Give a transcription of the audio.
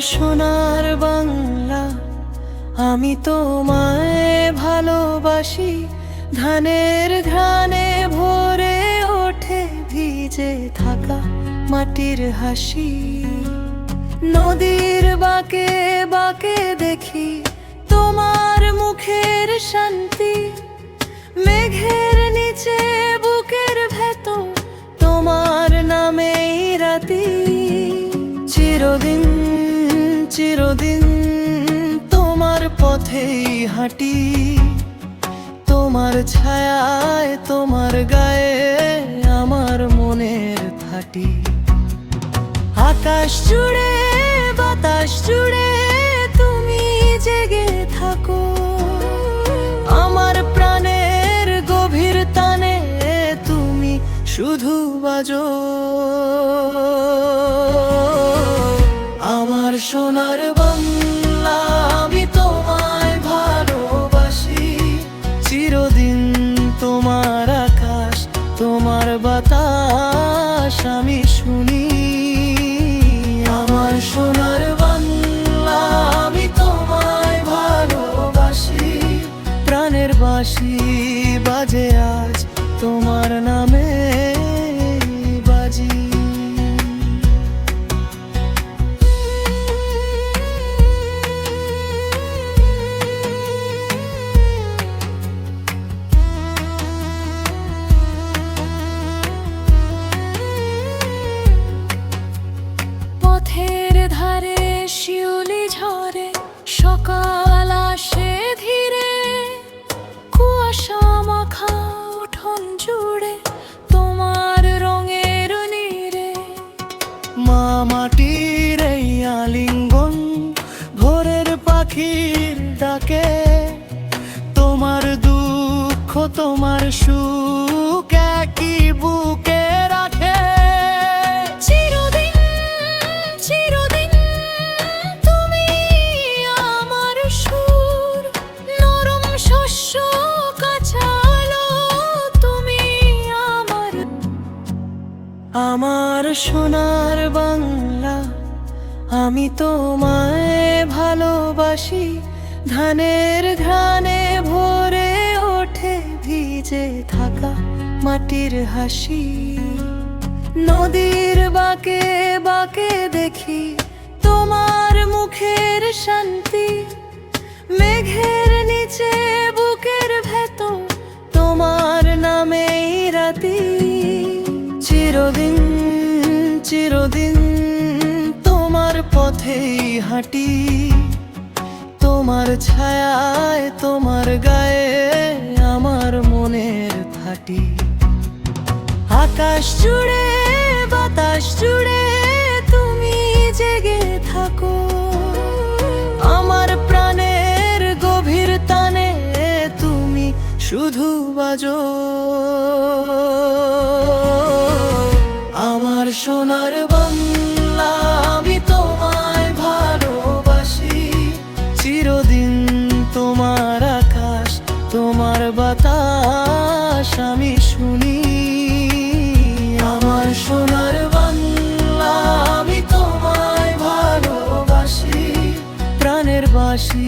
সোনার বাংলা, আমি তোমায় ভালোবাসি। ধানের ঘ্রাণে ভরে ওঠে ভিজে থাকা মাটির হাসি। নদীর বাঁকে বাঁকে দেখি তোমার মুখের শান্তি। মেঘের নিচে বুকের ভেতর তোমার নামেই রাতি। চিরদিন চিরদিন তোমার পথেই হাঁটি। তোমার ছায়ায় তোমার গায়ে আমার মনের থাটি। আকাশ জুড়ে বাতাস জুড়ে তুমি জেগে থাকো। আমার প্রাণের গভীর টানে তুমি শুধু বাজো। আমার সোনার বাংলা, আমি তোমায় ভালোবাসি। চিরদিন তোমার আকাশ তোমার বাতাস আমি শুনি। আমার সোনার বাংলা, আমি তোমায় ভালোবাসি। প্রাণের বাঁশি বাজে আজ তোমার নামে বাজি। পথের ধারে শিউলি ঝরে, সকাল আসে ধীরে। কুয়াশা মাখা উঠোন জুড়ে তোমার রঙের নীড়ে। মা মাটির এই আলিঙ্গন, ভোরের পাখির ডাকে। তোমার দুঃখ তোমার সুখ একই বুকে রাখে। চিরদিন চিরদিন তুমি আমার সুর। নরম শস্য কাঁচা আলো তুমি আমার। আমার সোনার বাংলা, আমি তোমায় ভালোবাসি। ধানের ঘ্রাণে ভরে ওঠে ভিজে থাকা মাটির হাসি। নদীর বাঁকে বাঁকে দেখি তোমার মুখের শান্তি। মেঘের নিচে বুকের ভেতর তোমার নামেই রাতি। চিরদিন চিরদিন তোমার পথেই হাঁটি। তোমার ছায়ায় তোমার গায়ে আমার মনের থাটি। আকাশ জুড়ে বাতাস জুড়ে তুমি জেগে থাকো। আমার প্রাণের গভীর টানে তুমি শুধু বাজো। আমার সোনার বাংলা, আমি তোমায় ভালোবাসি। চিরদিন তোমার আকাশ তোমার বাতাস আমি শুনি। আমার সোনার বাংলা, আমি তোমায় ভালোবাসি। প্রাণের বাঁশি